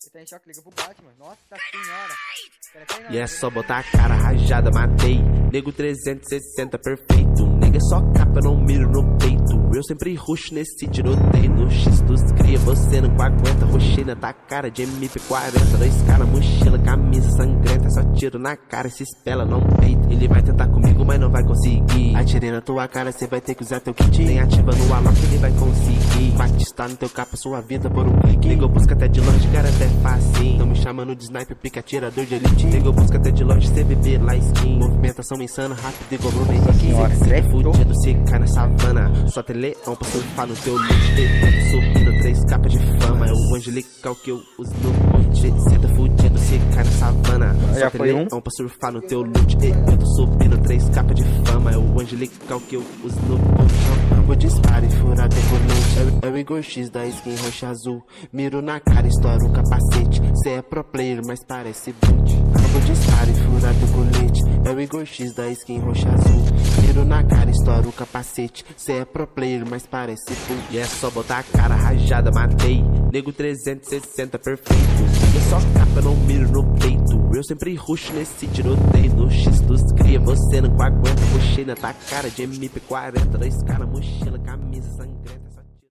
Ele tá em choque, liga pro Batman. Nossa senhora. E é só botar a cara rajada, matei. Nego 360 perfeito. Nega só capa, não miro no peito. Eu sempre ruxo nesse tiroteio. No X dos cria, você não aguenta. Ruxei na tua cara de MP40. 2K na mochila, camisa sangrenta. Só tiro na cara, se espela, não peito. Ele vai tentar comigo, mas não vai conseguir. Atirei na tua cara, cê vai ter que usar teu kit. Nem ativa no alok, ele vai conseguir. Batista no teu capa, sua vida por um clique. Nego busca até de longe, cara, até fácil. Tão me chamando de sniper, pica atirador de elite. Nego busca até de longe, CBB, lá skin. Movimentação insana, rápido igual no meio. Cê fudido, cê cai na savana. Só tem leão pra surfar no teu loot. Eu tô subindo 3 capas de fama. É o angelical que eu uso no monte. Cê tá fudido, cê cai na savana. Só tem leão pra surfar no teu loot. Eu tô subindo 3 capas de fama. É o angelical que eu uso no monte. Rambo dispara e fura teu colete. É o Igor X da skin roxa azul. Miro na cara, estoura o capacete. Cê é pro player, mas parece boot. Rambo dispara e fura teu colete. É o Igor X da skin roxa azul. Miro na cara, estoura o capacete. Cê é pro player, mas parece boot. E é só botar a cara rajada, matei. Nego 360 perfeito. Eu só capa, não miro no peito. Eu sempre ruxo nesse tiroteio. No X dos cria, você não aguenta. Puxei na tua cara de MP40. 2K na mochila, camisa sangrenta.